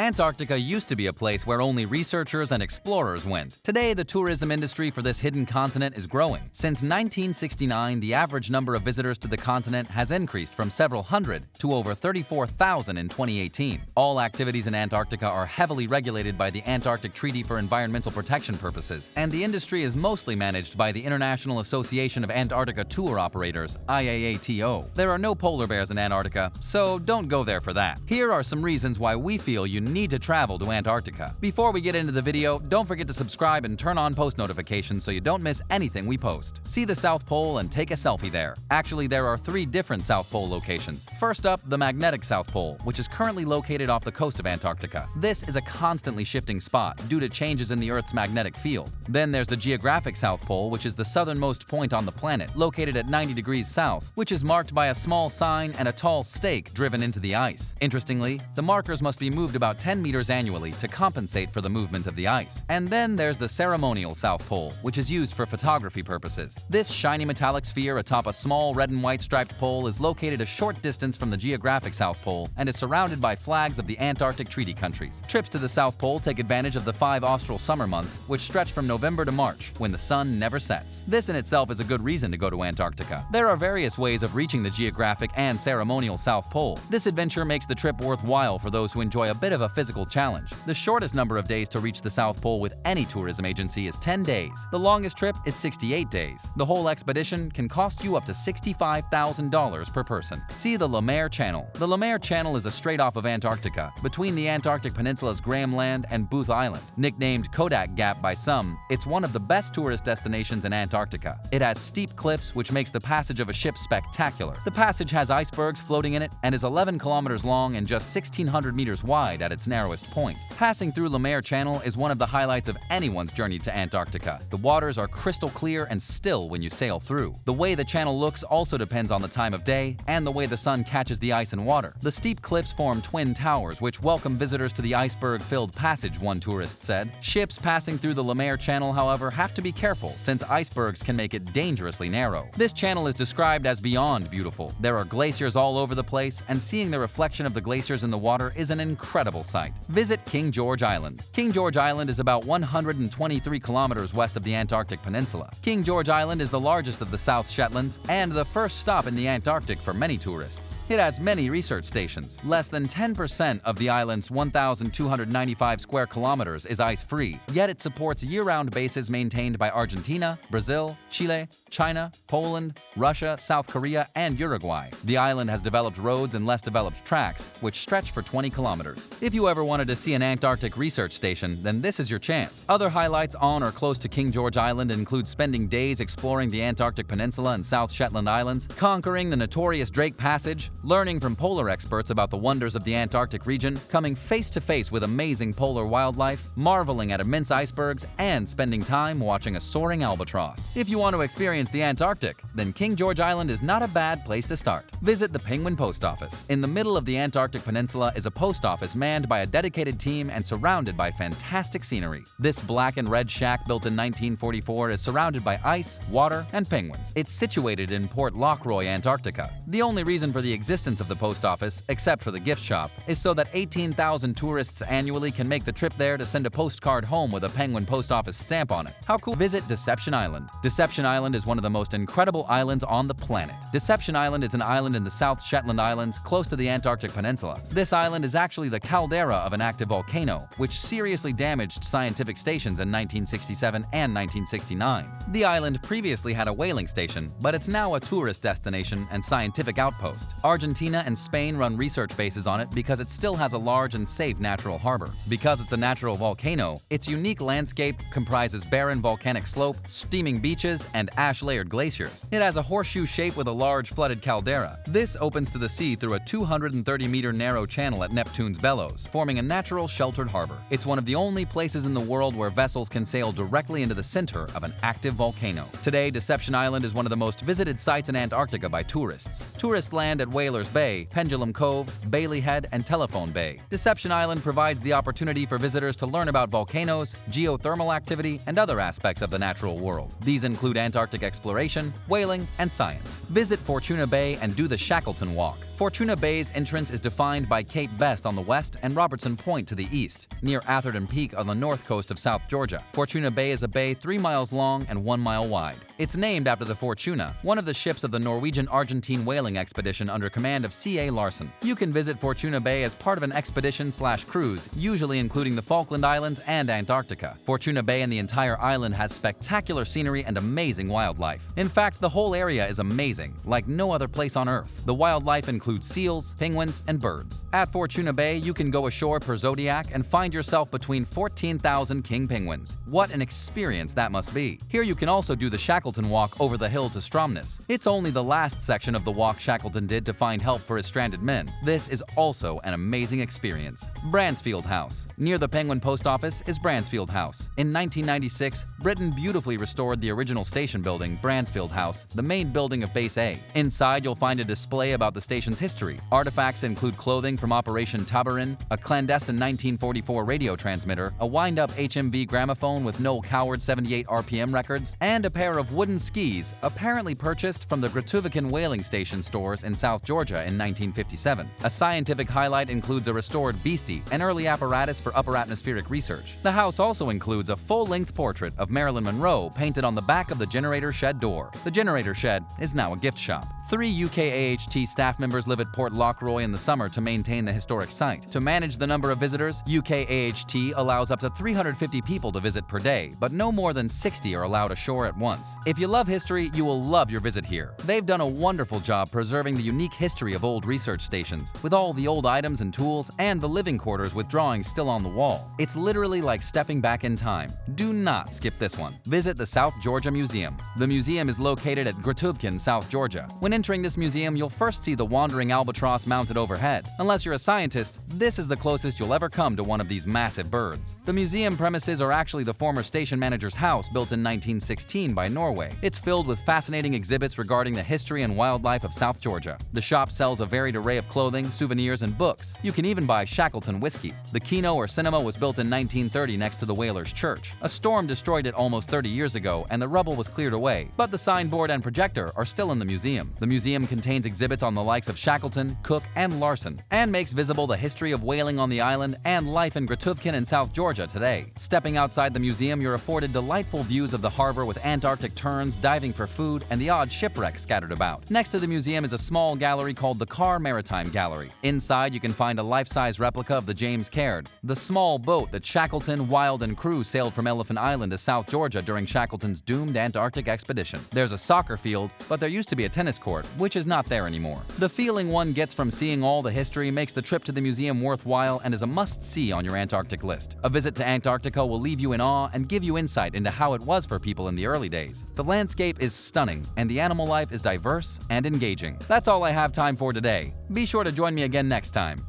Antarctica used to be a place where only researchers and explorers went. Today, the tourism industry for this hidden continent is growing. Since 1969, the average number of visitors to the continent has increased from several hundred to over 34,000 in 2018. All activities in Antarctica are heavily regulated by the Antarctic Treaty for Environmental Protection purposes, and the industry is mostly managed by the International Association of Antarctica Tour Operators, IAATO. There are no polar bears in Antarctica, so don't go there for that. Here are some reasons why we feel you need to travel to Antarctica. Before we get into the video, don't forget to subscribe and turn on post notifications so you don't miss anything we post. See the South Pole and take a selfie there. Actually, there are 3 different South Pole locations. First up, the magnetic South Pole, which is currently located off the coast of Antarctica. This is a constantly shifting spot due to changes in the Earth's magnetic field. Then there's the geographic South Pole, which is the southernmost point on the planet, located at 90 degrees south, which is marked by a small sign and a tall stake driven into the ice. Interestingly, the markers must be moved about 10 meters annually to compensate for the movement of the ice. And then there's the ceremonial South Pole, which is used for photography purposes. This shiny metallic sphere atop a small red and white striped pole is located a short distance from the geographic South Pole and is surrounded by flags of the Antarctic Treaty countries. Trips to the South Pole take advantage of the 5 austral summer months, which stretch from November to March, when the sun never sets. This in itself is a good reason to go to Antarctica. There are various ways of reaching the geographic and ceremonial South Pole. This adventure makes the trip worthwhile for those who enjoy a bit of a physical challenge. The shortest number of days to reach the South Pole with any tourism agency is 10 days. The longest trip is 68 days. The whole expedition can cost you up to $65,000 per person. See the Lemaire Channel. The Lemaire Channel is a strait off of Antarctica, between the Antarctic Peninsula's Graham Land and Booth Island. Nicknamed Kodak Gap by some, it's one of the best tourist destinations in Antarctica. It has steep cliffs, which makes the passage of a ship spectacular. The passage has icebergs floating in it and is 11 kilometers long and just 1,600 meters wide at its narrowest point. Passing through Lemaire Channel is one of the highlights of anyone's journey to Antarctica. The waters are crystal clear and still when you sail through. The way the channel looks also depends on the time of day and the way the sun catches the ice and water. The steep cliffs form twin towers, which welcome visitors to the iceberg-filled passage, one tourist said. Ships passing through the Lemaire Channel, however, have to be careful since icebergs can make it dangerously narrow. This channel is described as beyond beautiful. There are glaciers all over the place, and seeing the reflection of the glaciers in the water is an incredible sight. Visit King George Island. King George Island is about 123 kilometers west of the Antarctic Peninsula. King George Island is the largest of the South Shetlands and the first stop in the Antarctic for many tourists. It has many research stations. Less than 10% of the island's 1,295 square kilometers is ice-free, yet it supports year-round bases maintained by Argentina, Brazil, Chile, China, Poland, Russia, South Korea, and Uruguay. The island has developed roads and less developed tracks, which stretch for 20 kilometers. If you ever wanted to see an Antarctic research station, then this is your chance. Other highlights on or close to King George Island include spending days exploring the Antarctic Peninsula and South Shetland Islands, conquering the notorious Drake Passage, learning from polar experts about the wonders of the Antarctic region, coming face-to-face with amazing polar wildlife, marveling at immense icebergs, and spending time watching a soaring albatross. If you want to experience the Antarctic, then King George Island is not a bad place to start. Visit the Penguin Post Office. In the middle of the Antarctic Peninsula is a post office manned by a dedicated team and surrounded by fantastic scenery. This black and red shack built in 1944 is surrounded by ice, water, and penguins. It's situated in Port Lockroy, Antarctica. The only reason for the existence of the post office, except for the gift shop, is so that 18,000 tourists annually can make the trip there to send a postcard home with a Penguin Post Office stamp on it. How cool! Visit Deception Island. Deception Island is one of the most incredible islands on the planet. Deception Island is an island in the South Shetland Islands, close to the Antarctic Peninsula. This island is actually the caldera of an active volcano, which seriously damaged scientific stations in 1967 and 1969. The island previously had a whaling station, but it's now a tourist destination and scientific outpost. Argentina and Spain run research bases on it because it still has a large and safe natural harbor. Because it's a natural volcano, its unique landscape comprises barren volcanic slope, steaming beaches, and ash-layered glaciers. It has a horseshoe shape with a large flooded caldera. This opens to the sea through a 230-meter narrow channel at Neptune's bellows, forming a natural sheltered harbor. It's one of the only places in the world where vessels can sail directly into the center of an active volcano. Today, Deception Island is one of the most visited sites in Antarctica by tourists. Tourists land at Whalers Bay, Pendulum Cove, Bailey Head, and Telephone Bay. Deception Island provides the opportunity for visitors to learn about volcanoes, geothermal activity, and other aspects of the natural world. These include Antarctic exploration, whaling, and science. Visit Fortuna Bay and do the Shackleton Walk. Fortuna Bay's entrance is defined by Cape Best on the west and Robertson Point to the east, near Atherton Peak on the north coast of South Georgia. Fortuna Bay is a bay 3 miles long and 1 mile wide. It's named after the Fortuna, one of the ships of the Norwegian-Argentine whaling expedition under command of C.A. Larsen. You can visit Fortuna Bay as part of an expedition/cruise, usually including the Falkland Islands and Antarctica. Fortuna Bay and the entire island has spectacular scenery and amazing wildlife. In fact, the whole area is amazing, like no other place on Earth. The wildlife includes seals, penguins, and birds. At Fortuna Bay, you can go ashore per Zodiac and find yourself between 14,000 king penguins. What an experience that must be. Here you can also do the Shackleton Walk over the hill to Stromness. It's only the last section of the walk Shackleton did to find help for his stranded men. This is also an amazing experience. Bransfield House. Near the Penguin Post Office is Bransfield House. In 1996, Britain beautifully restored the original station building, Bransfield House, the main building of Base A. Inside, you'll find a display about the station's history. Artifacts include clothing from Operation Tabarin, a clandestine 1944 radio transmitter, a wind-up HMV gramophone with Noel Coward's 78 RPM records, and a pair of wooden skis apparently purchased from the Gratuvican whaling station stores in South Georgia in 1957. A scientific highlight includes a restored Beastie, an early apparatus for upper atmospheric research. The house also includes a full-length portrait of Marilyn Monroe painted on the back of the generator shed door. The generator shed is now a gift shop. 3 UKAHT staff members live at Port Lockroy in the summer to maintain the historic site. To manage the number of visitors, UKAHT allows up to 350 people to visit per day, but no more than 60 are allowed ashore at once. If you love history, you will love your visit here. They've done a wonderful job preserving the unique history of old research stations, with all the old items and tools and the living quarters with drawings still on the wall. It's literally like stepping back in time. Do not skip this one. Visit the South Georgia Museum. The museum is located at Gratuvican, South Georgia. When entering this museum, you'll first see the wandering albatross mounted overhead. Unless you're a scientist, this is the closest you'll ever come to one of these massive birds. The museum premises are actually the former station manager's house built in 1916 by Norway. It's filled with fascinating exhibits regarding the history and wildlife of South Georgia. The shop sells a varied array of clothing, souvenirs, and books. You can even buy Shackleton whiskey. The Kino or cinema was built in 1930 next to the Whalers Church. A storm destroyed it almost 30 years ago, and the rubble was cleared away, but the signboard and projector are still in the museum. The museum contains exhibits on the likes of Shackleton, Cook, and Larsen, and makes visible the history of whaling on the island and life in Gratuvican and South Georgia today. Stepping outside the museum, you're afforded delightful views of the harbor with Antarctic terns, diving for food, and the odd shipwrecks scattered about. Next to the museum is a small gallery called the Carr Maritime Gallery. Inside, you can find a life-size replica of the James Caird, the small boat that Shackleton, Wild, and crew sailed from Elephant Island to South Georgia during Shackleton's doomed Antarctic expedition. There's a soccer field, but there used to be a tennis court, which is not there anymore. The feeling one gets from seeing all the history makes the trip to the museum worthwhile and is a must-see on your Antarctic list. A visit to Antarctica will leave you in awe and give you insight into how it was for people in the early days. The landscape is stunning, and the animal life is diverse and engaging. That's all I have time for today. Be sure to join me again next time.